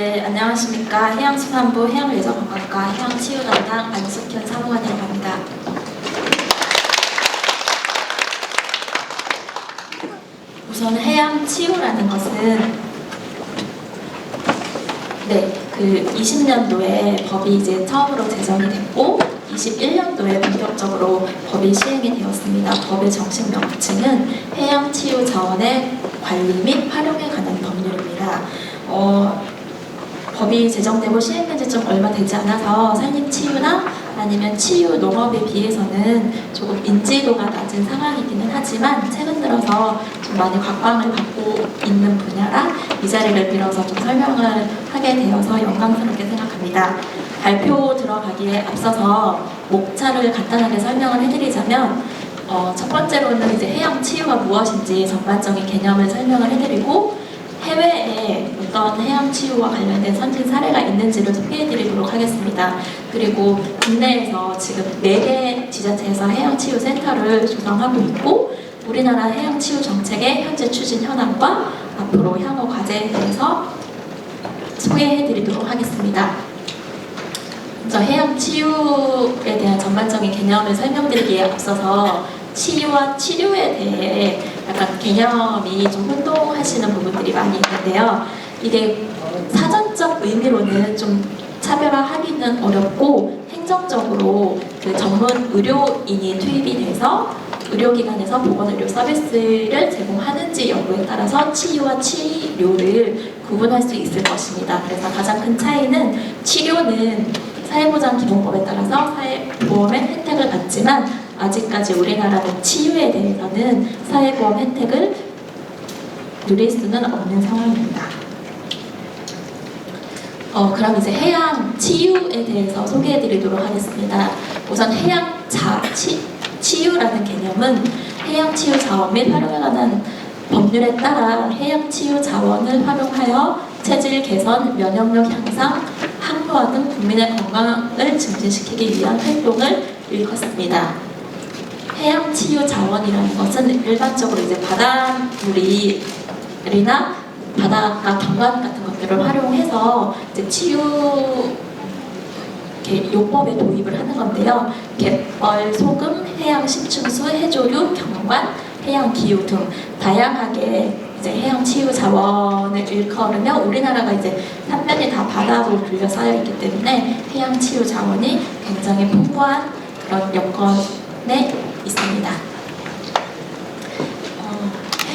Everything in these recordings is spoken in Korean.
네, 안녕하십니까. 해양수산부 해양외적건강과 해양치유담당 안숙현 사무관이라고 합니다. 우선 해양치유라는 것은 그 20년도에 법이 이제 처음으로 제정이 됐고 21년도에 본격적으로 법이 시행이 되었습니다. 법의 정식 명칭은 해양치유자원의 관리 및 활용에 관한 법률입니다. 법이 제정되고 시행된 지 좀 얼마 되지 않아서 산림치유나 아니면 치유 농업에 비해서는 조금 인지도가 낮은 상황이기는 하지만 최근 들어서 좀 많이 각광을 받고 있는 분야라 이 자리를 빌어서 좀 설명을 하게 되어서 영광스럽게 생각합니다. 발표 들어가기에 앞서서 목차를 간단하게 설명을 해드리자면 첫 번째로는 이제 해양치유가 무엇인지 전반적인 개념을 설명을 해드리고 해외에 어떤 해양치유와 관련된 선진 사례가 있는지를 소개해드리도록 하겠습니다. 그리고 국내에서 지금 4개 지자체에서 해양치유센터를 조성하고 있고 우리나라 해양치유 정책의 현재 추진 현황과 앞으로 향후 과제에 대해서 소개해드리도록 하겠습니다. 먼저 해양치유에 대한 전반적인 개념을 설명드리기에 앞서서 치유와 치료에 대해 약간 개념이 좀 혼동하시는 부분들이 많이 있는데요. 이게 사전적 의미로는 좀 차별화하기는 어렵고 행정적으로 그 전문 의료인이 투입이 돼서 의료기관에서 보건의료 서비스를 제공하는지 여부에 따라서 치유와 치료를 구분할 수 있을 것입니다. 그래서 가장 큰 차이는 치료는 사회보장기본법에 따라서 사회보험의 혜택을 받지만 아직까지 우리나라는 치유에 대해서는 사회보험 혜택을 누릴 수는 없는 상황입니다. 그럼 이제 해양 치유에 대해서 소개해드리도록 하겠습니다. 우선 해양 치유라는 개념은 해양 치유 자원 및 활용에 관한 법률에 따라 해양 치유 자원을 활용하여 체질 개선, 면역력 향상, 항노화 등 국민의 건강을 증진시키기 위한 활동을 일컫습니다. 해양 치유 자원이라는 것은 일반적으로 이제 바닷물이나 바닷가 경관 같은 것들을 활용해서 이제 치유 요법에 도입을 하는 건데요. 갯벌, 소금, 해양 심층수, 해조류, 경관, 해양 기후 등 다양하게 이제 해양 치유 자원을 일컬으며 우리나라가 이제 삼면이 다 바다로 둘러싸여 있기 때문에 해양 치유 자원이 굉장히 풍부한 그런 여건에 있습니다.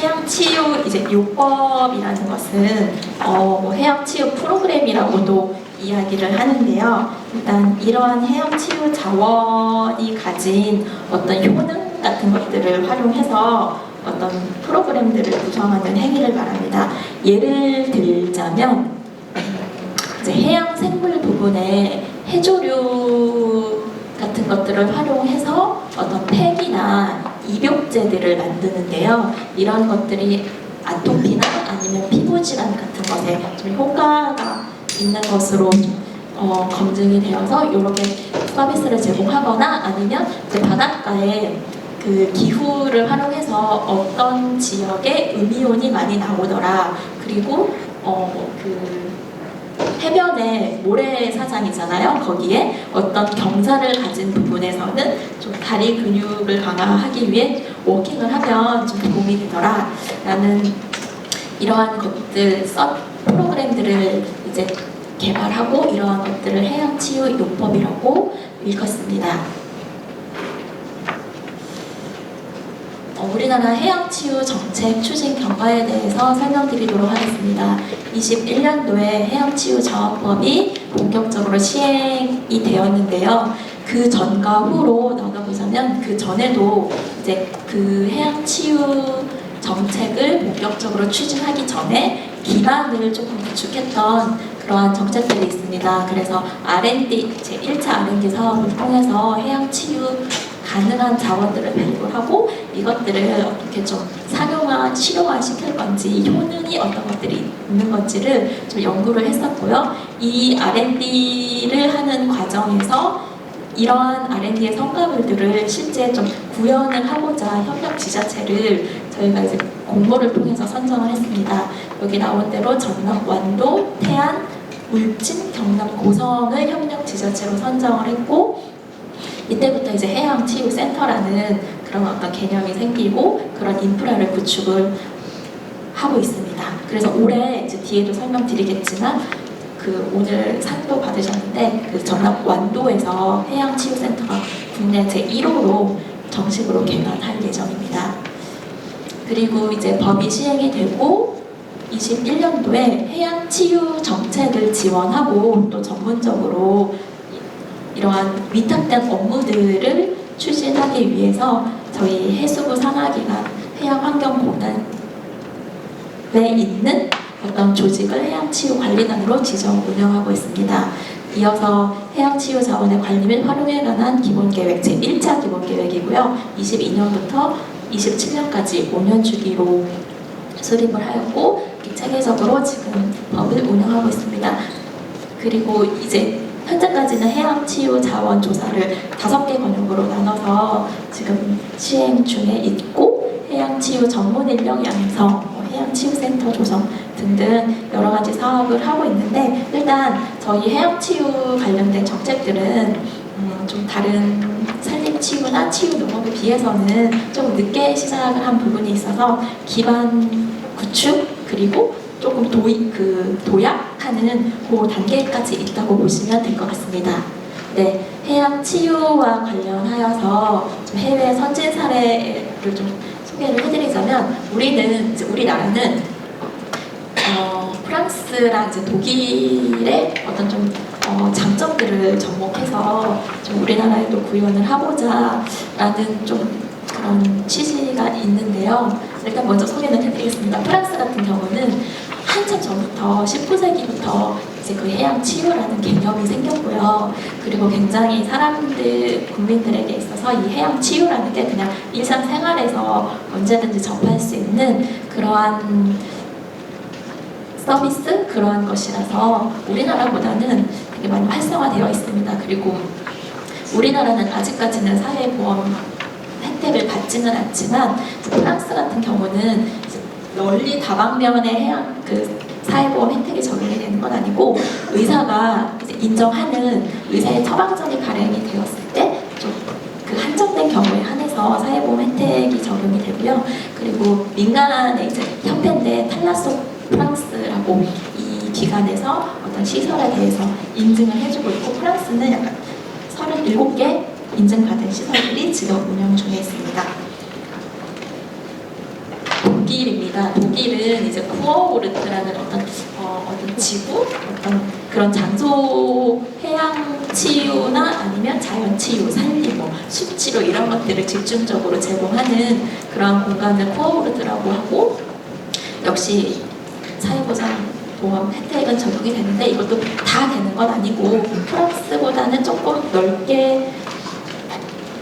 해양 치유 이제 요법이라는 것은 해양 치유 프로그램이라고도 이야기를 하는데요. 일단 이러한 해양 치유 자원이 가진 어떤 효능 같은 것들을 활용해서 어떤 프로그램들을 구성하는 행위를 말합니다. 예를 들자면 이제 해양 생물 부분에 해조류 같은 것들을 활용해서 어떤 팩이나 입욕제들을 만드는데요. 이런 것들이 아토피나 아니면 피부질환 같은 것에 좀 효과가 있는 것으로 검증이 되어서 이렇게 서비스를 제공하거나 아니면 이제 바닷가에 그 기후를 활용해서 어떤 지역에 음이온이 많이 나오더라. 그리고 그 해변에 모래사장이잖아요. 거기에 어떤 경사를 가진 부분에서는 좀 다리 근육을 강화하기 위해 워킹을 하면 좀 도움이 되더라 라는 이러한 것들 프로그램들을 이제 개발하고 이러한 것들을 해양치유 요법이라고 일컫습니다. 우리나라 해양치유 정책 추진 경과에 대해서 설명드리도록 하겠습니다. 21년도에 해양치유 자원법이 본격적으로 시행이 되었는데요. 그 전과 후로 나눠보자면 그 전에도 이제 그 해양치유 정책을 본격적으로 추진하기 전에 기반을 조금 구축했던 그러한 정책들이 있습니다. 그래서 R&D, 제1차 R&D 사업을 통해서 해양치유 가능한 자원들을 발굴하고 이것들을 어떻게 좀 상용화, 실용화 시킬 건지 효능이 어떤 것들이 있는 건지를 좀 연구를 했었고요. 이 R&D를 하는 과정에서 이러한 R&D의 성과물들을 실제 좀 구현을 하고자 협력 지자체를 저희가 이제 공모를 통해서 선정을 했습니다. 여기 나온 대로 전남, 완도, 태안, 울진, 경남 고성을 협력 지자체로 선정을 했고, 이때부터 이제 해양치유센터라는 그런 어떤 개념이 생기고 그런 인프라를 구축을 하고 있습니다. 그래서 올해 이제 뒤에도 설명드리겠지만 그 오늘 상도 받으셨는데 그 전남 완도에서 해양치유센터가 국내 제1호로 정식으로 개관할 예정입니다. 그리고 이제 법이 시행이 되고 21년도에 해양치유 정책을 지원하고 또 전문적으로 이러한 위탁된 업무들을 추진하기 위해서 저희 해수부 산하기관 해양환경공단에 있는 어떤 조직을 해양치유관리단으로 지정 운영하고 있습니다. 이어서 해양치유자원의 관리 및 활용에 관한 기본계획 제1차 기본계획이고요. 22년부터 27년까지 5년 주기로 수립을 하였고 체계적으로 지금 법을 운영하고 있습니다. 그리고 이제 현재까지는 해양치유 자원 조사를 5개 권역으로 나눠서 지금 시행 중에 있고 해양치유 전문 인력 양성, 해양치유센터 조성 등등 여러 가지 사업을 하고 있는데 일단 저희 해양치유 관련된 정책들은 좀 다른 산림치유나 치유농업에 비해서는 좀 늦게 시작을 한 부분이 있어서 기반 구축 그리고 조금 도약하는 그 단계까지 있다고 보시면 될 것 같습니다. 네, 해양 치유와 관련하여서 좀 해외 선진 사례를 좀 소개를 해드리자면 우리나라는 프랑스랑 이제 독일의 어떤 좀 장점들을 접목해서 좀 우리나라에도 구현을 하고자라는 좀 그런 취지가 있는데요. 일단 먼저 소개를 해드리겠습니다. 프랑스 같은 경우는 한참 전부터 19세기부터 이제 그 해양 치유라는 개념이 생겼고요. 그리고 굉장히 국민들에게 있어서 이 해양 치유라는 게 그냥 일상생활에서 언제든지 접할 수 있는 그러한 서비스 그러한 것이라서 우리나라보다는 되게 많이 활성화되어 있습니다. 그리고 우리나라는 아직까지는 사회보험 혜택을 받지는 않지만 프랑스 같은 경우는 널리 다방면의 해양 사회보험 혜택이 적용이 되는 건 아니고 의사가 이제 인정하는 의사의 처방전이 발행이 되었을 때 좀 그 한정된 경우에 한해서 사회보험 혜택이 적용이 되고요. 그리고 민간의 이제 협회인데 탈라소 프랑스라고 이 기관에서 어떤 시설에 대해서 인증을 해주고 있고 프랑스는 약간 37개 인증받은 시설들이 지금 운영 중에 있습니다. 독일입니다. 독일은 이제 쿠어오르트라는 어떤 지구, 어떤 그런 장소 해양 치유나 아니면 자연 치유, 산림, 숲치료 이런 것들을 집중적으로 제공하는 그런 공간을 쿠어오르트라고 하고 역시 사회보장 혜택은 적용이 되는데 이것도 다 되는 건 아니고 프랑스보다는 조금 넓게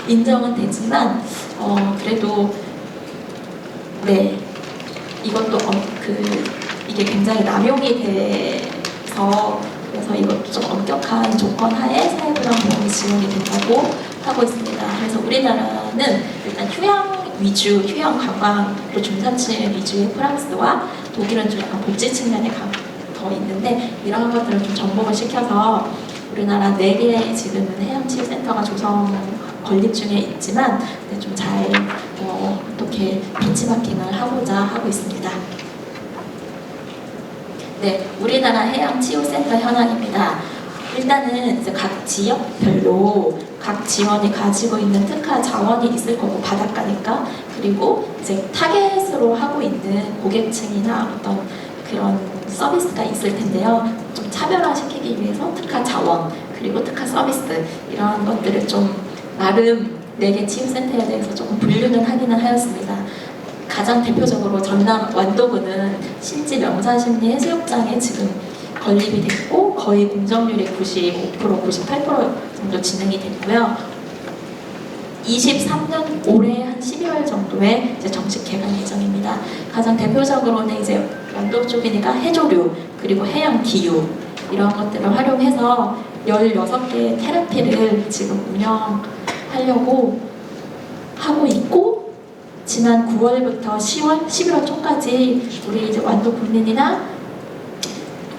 인정은 되지만 그래도 네 이것도 이게 굉장히 남용이 돼서 그래서 이것도 좀 엄격한 조건 하에 사회보장보험이 지원이 된다고 하고 있습니다. 그래서 우리나라는 일단 휴양 관광으로 중산층 위주의 프랑스와 독일은 좀 약간 복지 측면에 더 있는데 이런 것들을 좀 접목을 시켜서 우리나라 4개의 지금은 해양치유센터가 건립 중에 있지만 좀 잘 어떻게 벤치마킹을 하고자 하고 있습니다. 네, 우리나라 해양치유센터 현황입니다. 일단은 이제 각 지역별로 각 지원이 가지고 있는 특화 자원이 있을 거고 바닷가니까 그리고 이제 타겟으로 하고 있는 고객층이나 어떤 그런 서비스가 있을 텐데요. 좀 차별화시키기 위해서 특화 자원 그리고 특화 서비스 이러한 것들을 좀 나름 4개 치유센터에 대해서 조금 분류는 하기는 하였습니다. 가장 대표적으로 전남 완도구는 신지 명사심리 해수욕장에 지금 건립이 됐고 거의 공정률이 95%, 98% 정도 진행이 됐고요. 23년 올해 한 12월 정도에 이제 정식 개관 예정입니다. 가장 대표적으로는 이제 완도 쪽이니까 해조류 그리고 해양 기후 이런 것들을 활용해서 16개의 테라피를 지금 운영하려고 하고 있고 지난 9월부터 11월 초까지 우리 이제 완도 국민이나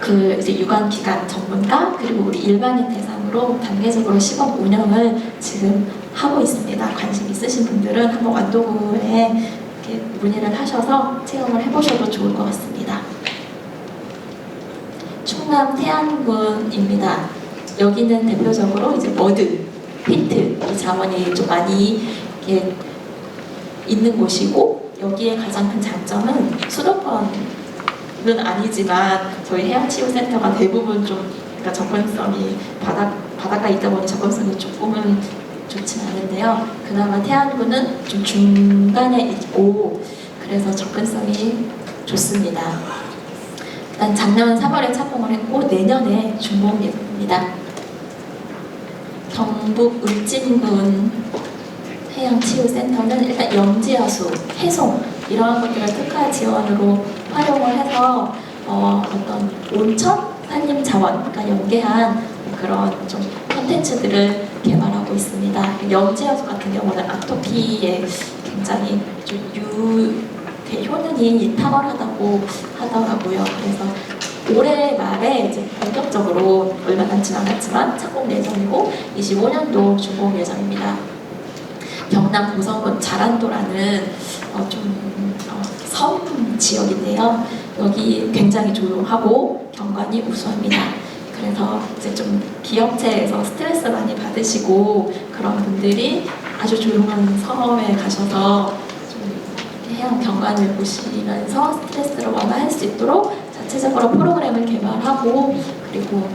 그 이제 유관기관 전문가 그리고 우리 일반인 대상으로 단계적으로 시범 운영을 지금 하고 있습니다. 관심 있으신 분들은 한번 완도구에 이렇게 문의를 하셔서 체험을 해보셔도 좋을 것 같습니다. 충남 태안군입니다. 여기는 대표적으로 이제 머드, 피트 이 자원이 좀 많이 이렇게 있는 곳이고, 여기에 가장 큰 장점은 수도권은 아니지만 저희 해양치유센터가 대부분 좀 그러니까 접근성이 바닷가에 있다 보니 접근성이 조금은 좋진 않은데요. 그나마 태안군은 좀 중간에 있고 그래서 접근성이 좋습니다. 일단 작년 3월에 착공을 했고 내년에 준공 예정입니다. 경북 울진군 해양치유센터는 일단 영지하수, 해송 이러한 것들을 특화 지원으로 활용을 해서 어떤 온천, 산림자원, 그러니까 연계한 그런 좀 콘텐츠들을 개발하고 있습니다. 영지하수 같은 경우는 아토피에 굉장히 좀 효능이 탁월하다고 하더라고요. 그래서 올해 말에 이제 본격적으로 얼마 남지 않았지만 착공 예정이고 25년도 준공 예정입니다. 경남 고성군 자란도라는 섬 지역인데요. 여기 굉장히 조용하고 경관이 우수합니다. 그래서 이제 좀 기업체에서 스트레스 많이 받으시고 그런 분들이 아주 조용한 섬에 가셔서 좀 해양 경관을 보시면서 스트레스를 완화할 수 있도록 자체적으로 프로그램을 개발하고 그리고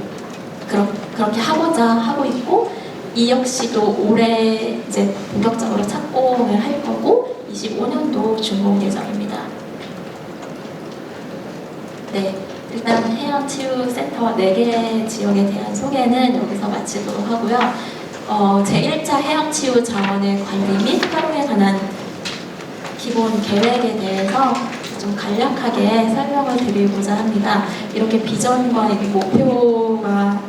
그렇게 하고자 하고 있고, 이 역시도 올해 이제 본격적으로 착공을 할 거고 25년도 준공 예정입니다. 네, 일단 해양치유센터 4개 지역에 대한 소개는 여기서 마치도록 하고요. 제1차 해양치유 자원의 관리 및 활용에 관한 기본 계획에 대해서 좀 간략하게 설명을 드리고자 합니다. 이렇게 비전과 목표가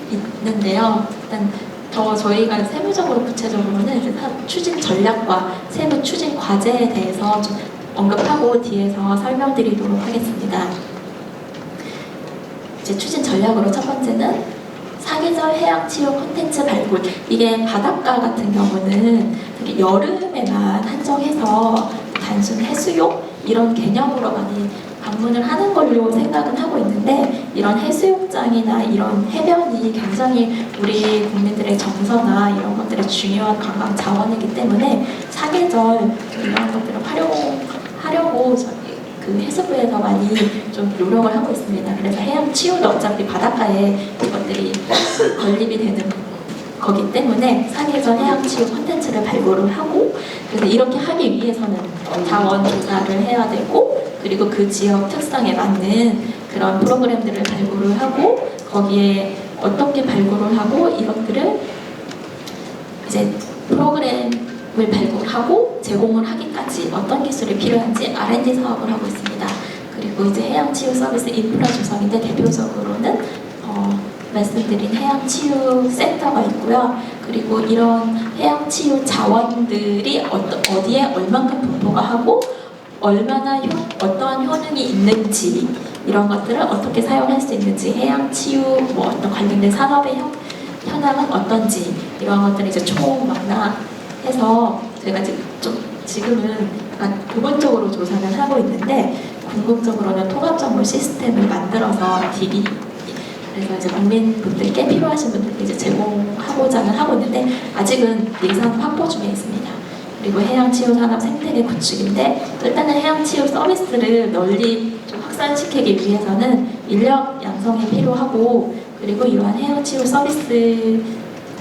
있는데요. 일단 더 저희가 세부적으로 구체적으로는 이제 추진 전략과 세부 추진 과제에 대해서 좀 언급하고 뒤에서 설명드리도록 하겠습니다. 이제 추진 전략으로 첫 번째는 사계절 해양치유 콘텐츠 발굴. 이게 바닷가 같은 경우는 되게 여름에만 한정해서 단순 해수욕 이런 개념으로 많이 방문을 하는 걸로 생각은 하고 있는데, 이런 해수욕장이나 이런 해변이 굉장히 우리 국민들의 정서나 이런 것들의 중요한 관광 자원이기 때문에 사계절 이런 것들을 활용하려고 저희 그 해수부에서 많이 좀 노력을 하고 있습니다. 그래서 해양 치유도 어차피 바닷가에 이것들이 건립이 되는 거기 때문에 사계절 해양 치유 콘텐츠를 발굴을 하고, 그래서 이렇게 하기 위해서는 자원 조사를 해야 되고, 그리고 그 지역 특성에 맞는 그런 프로그램들을 발굴을 하고, 거기에 어떻게 발굴을 하고 이것들을 이제 프로그램을 발굴하고 제공을 하기까지 어떤 기술이 필요한지 R&D 사업을 하고 있습니다. 그리고 이제 해양치유 서비스 인프라 조성인데 대표적으로는 말씀드린 해양치유센터가 있고요. 그리고 이런 해양치유 자원들이 어디에 얼만큼 분포가 하고 얼마나 어떠한 효능이 있는지 이런 것들을 어떻게 사용할 수 있는지, 해양치유 어떤 관련된 산업의 현황은 어떤지 이런 것들을 이제 총망라해서 저희가 지금은 약간 부분적으로 조사를 하고 있는데, 궁극적으로는 통합정보 시스템을 만들어서 DB 그래서 이제 국민분들께 필요하신 분들께 이제 제공하고자 하고 있는데 아직은 예산 확보 중에 있습니다. 그리고 해양치유 산업 생태계 구축인데, 일단은 해양치유 서비스를 널리 좀 확산시키기 위해서는 인력 양성이 필요하고, 그리고 이러한 해양치유 서비스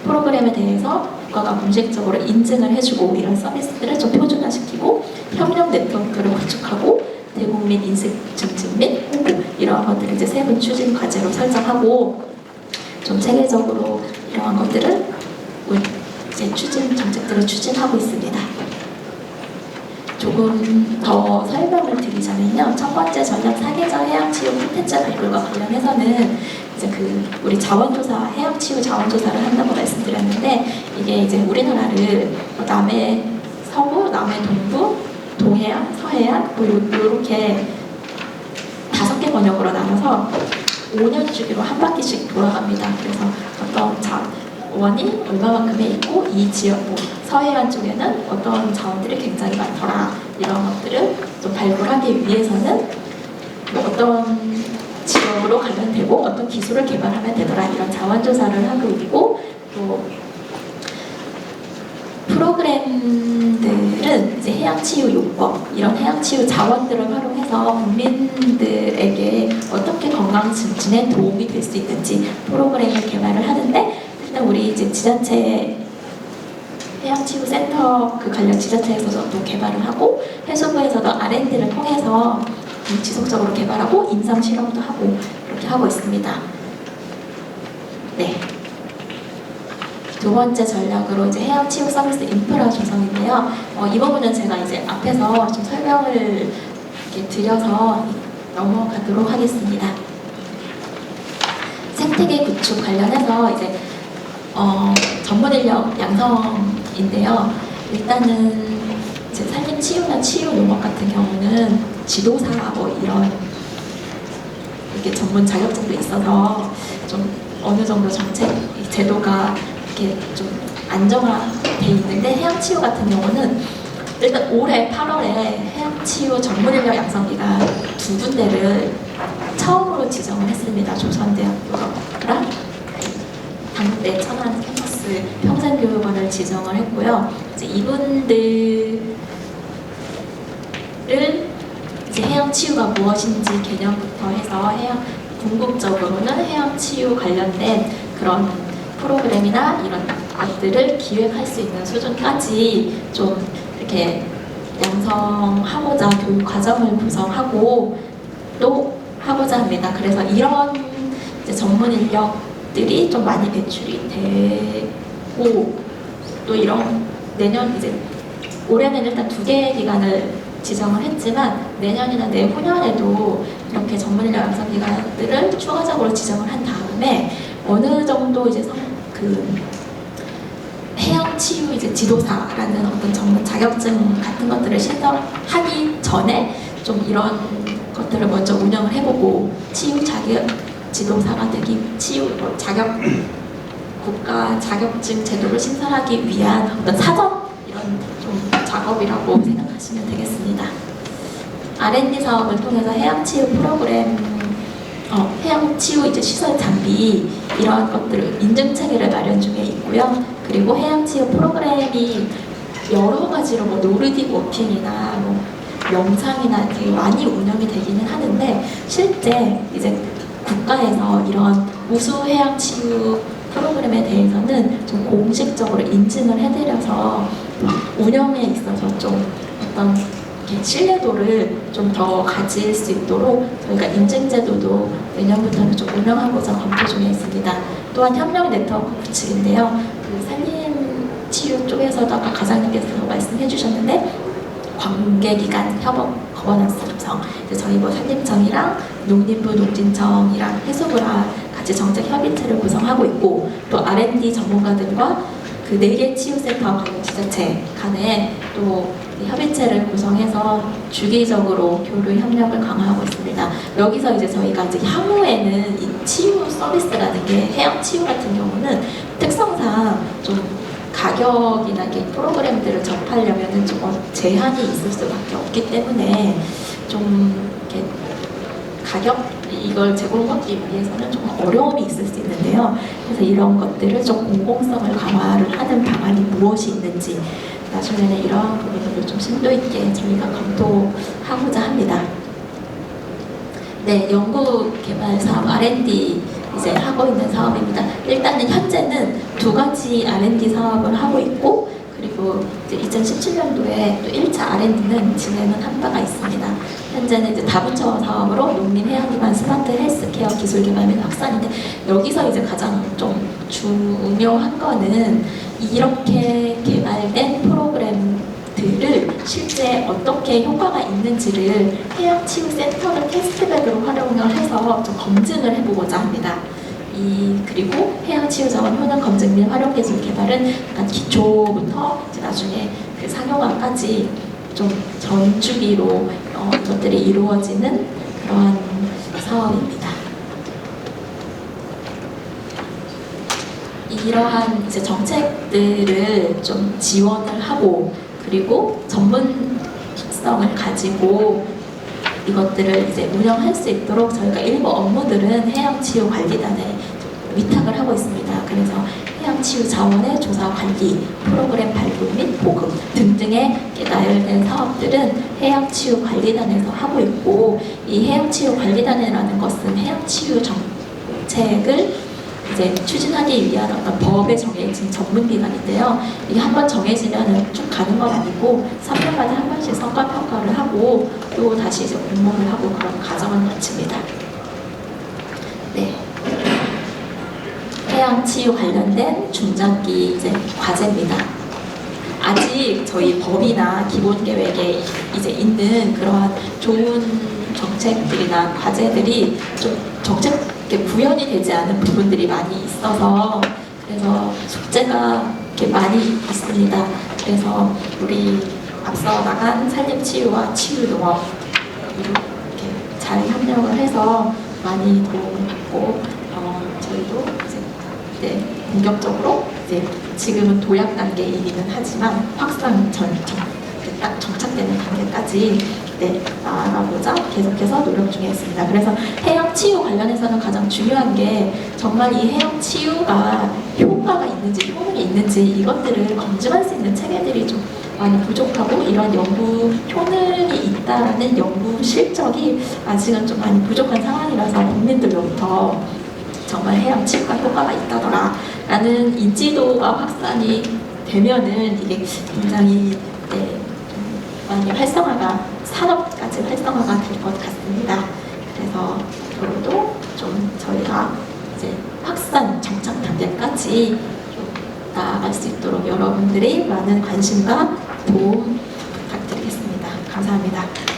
프로그램에 대해서 국가가 공식적으로 인증을 해주고 이런 서비스들을 좀 표준화시키고 협력 네트워크를 구축하고 대국민 인식 증진 및 홍보 이러한 것들을 이제 세부 추진 과제로 설정하고 좀 체계적으로 이러한 것들을 이제 정책들을 추진하고 있습니다. 조금 더 설명을 드리자면요. 첫 번째 전략 사계절 해양치유 콘텐츠 발굴과 관련해서는 이제 우리 자원조사, 해양치유 자원조사를 한다고 말씀드렸는데, 이게 이제 우리나라를 남해 서부, 남해 동부, 동해안, 서해안 이렇게 5개 원역으로 나눠서 5년 주기로 한 바퀴씩 돌아갑니다. 그래서 어떤 자원이 얼마만큼에 있고 이 지역, 뭐 서해안 쪽에는 어떤 자원들이 굉장히 많더라, 이런 것들을 좀 발굴하기 위해서는 뭐 어떤 지역으로 가면 되고 어떤 기술을 개발하면 되더라, 이런 자원 조사를 하고 있고, 또 프로그램들은 이제 해양치유요법, 이런 해양치유 자원들을 활용해서 국민들에게 어떻게 건강 증진에 도움이 될 수 있는지 프로그램을 개발을 하는데, 일단 우리 이제 지자체 해양치유센터 그 관련 지자체에서도 또 개발을 하고, 해수부에서도 R&D를 통해서 지속적으로 개발하고 임상 실험도 하고 그렇게 하고 있습니다. 네. 두 번째 전략으로 이제 해양치유 서비스 인프라 조성인데요. 이 부분은 제가 이제 앞에서 좀 설명을 이렇게 드려서 넘어가도록 하겠습니다. 생태계 구축 관련해서 이제 전문 인력 양성인데요. 일단은 이제 산림 치유나 치유 농업 같은 경우는 지도사 뭐 이런 이렇게 전문 자격증도 있어서 좀 어느 정도 정책 제도가 이렇게 좀 안정화돼 있는데, 해양치유 같은 경우는 일단 올해 8월에 해양치유 전문인력 양성기가 2군데를 처음으로 지정을 했습니다. 조선대학교랑 당대 천안 캠퍼스 평생교육원을 지정을 했고요. 이제 이분들을 이제 해양치유가 무엇인지 개념부터 해서 궁극적으로는 해양치유 관련된 그런 프로그램이나 이런 것들을 기획할 수 있는 수준까지 좀 이렇게 양성하고자 교육 과정을 구성하고 또 하고자 합니다. 그래서 이런 이제 전문 인력들이 좀 많이 배출이 되고, 또 이런 내년 이제 올해는 일단 2개의 기간을 지정을 했지만 내년이나 내후년에도 이렇게 전문 인력 양성 기관들을 추가적으로 지정을 한 다음에 어느 정도 이제 해양치유 이제 지도사라는 어떤 전문 자격증 같은 것들을 신설하기 전에 좀 이런 것들을 먼저 운영을 해보고, 치유 자격 지도사가 되기, 치유 자격 국가 자격증 제도를 신설하기 위한 어떤 사전 이런 좀 작업이라고 생각하시면 되겠습니다. R&D 사업을 통해서 해양치유 프로그램, 해양치유 이제 시설 장비 이런 것들을 인증 체계를 마련 중에 있고요. 그리고 해양치유 프로그램이 여러 가지로 뭐 노르딕 워킹이나 뭐 명상이나 되게 많이 운영이 되기는 하는데, 실제 이제 국가에서 이런 우수 해양치유 프로그램에 대해서는 좀 공식적으로 인증을 해드려서 운영에 있어서 좀 어떤 신뢰도를 좀 더 가질 수 있도록 저희가 인증제도도 내년부터는 좀 운영하고자 검토 중에 있습니다. 또한 협력 네트워크 구축인데요. 그 산림치유 쪽에서도 아까 과장님께서 말씀해 주셨는데, 관계기관 협업 거버넌스 조성, 저희 뭐 산림청이랑 농림부 농진청이랑 해수부랑 같이 정책 협의체를 구성하고 있고, 또 R&D 전문가들과 그 4개 치유센터 관련 지자체 간에 또 협의체를 구성해서 주기적으로 교류 협력을 강화하고 있습니다. 여기서 이제 저희가 이제 향후에는 이 치유 서비스라는 게 해양 치유 같은 경우는 특성상 좀 가격이나 이렇게 프로그램들을 접하려면은 좀 제한이 있을 수밖에 없기 때문에 좀 이렇게 가격 이걸 제공받기 위해서는 좀 어려움이 있을 수 있는데요. 그래서 이런 것들을 좀 공공성을 강화를 하는 방안이 무엇이 있는지 나중에는 이러한 부분들을 좀 심도 있게 저희가 검토하고자 합니다. 네, 연구 개발 사업 R&D 이제 하고 있는 사업입니다. 일단은 현재는 2가지 R&D 사업을 하고 있고, 그리고 이제 2017년도에 또 1차 R&D는 진행은 한 바가 있습니다. 현재는 이제 다부처 사업으로 농림해양기관 스마트 헬스케어 기술 개발 및 확산인데, 여기서 이제 가장 좀 중요한 거는 이렇게 개발된 프로그램들을 실제 어떻게 효과가 있는지를 해양치유센터를 테스트bed로 활용을 해서 좀 검증을 해보고자 합니다. 그리고 해양치유자원 효능 검증 및 활용 기술 개발은 약간 기초부터 이제 나중에 그 상용화까지 좀 전주기로 이것들이 이루어지는 그러한 사업입니다. 이러한 이제 정책들을 좀 지원을 하고 그리고 전문성을 가지고 이것들을 이제 운영할 수 있도록 저희가 일부 업무들은 해양치유관리단에 위탁을 하고 있습니다. 그래서 해양치유 자원의 조사 관리, 프로그램 발굴 및 보급 등등의 나열된 사업들은 해양치유관리단에서 하고 있고, 이 해양치유관리단이라는 것은 해양치유 정책을 이제 추진하기 위한 어떤 법에 정해진 전문기관인데요. 이게 한번 정해지면 쭉 가는 건 아니고 3년마다 한 번씩 성과평가를 하고 또 다시 이제 공모를 하고 그런 과정을 거칩니다. 네. 해양치유 관련된 중장기 이제 과제입니다. 아직 저희 법이나 기본계획에 이제 있는 그러한 좋은 정책들이나 과제들이 좀 정책에 구현이 되지 않은 부분들이 많이 있어서 그래서 숙제가 이렇게 많이 있습니다. 그래서 우리 앞서 나간 산림치유와 치유농업 이렇게 잘 협력을 해서 많이 도움을 받고 저희도 이제 본격적으로 이제 지금은 도약 단계이기는 하지만 확산 딱 정착되는 단계까지 나아가고자 계속해서 노력 중에 있습니다. 그래서 해양치유 관련해서는 가장 중요한 게 정말 이 해양치유가 효과가 있는지 효능이 있는지 이것들을 검증할 수 있는 체계들이 좀 많이 부족하고 이런 연구 효능이 있다라는 연구 실적이 아직은 좀 많이 부족한 상황이라서 국민들로부터 정말 해양치유가 효과가 있다더라 라는 인지도가 확산이 되면은 이게 굉장히 많이 산업까지 활성화가 될 것 같습니다. 그래서 앞으로도 좀 저희가 이제 확산 정착 단계까지 좀 나아갈 수 있도록 여러분들의 많은 관심과 도움 부탁드리겠습니다. 감사합니다.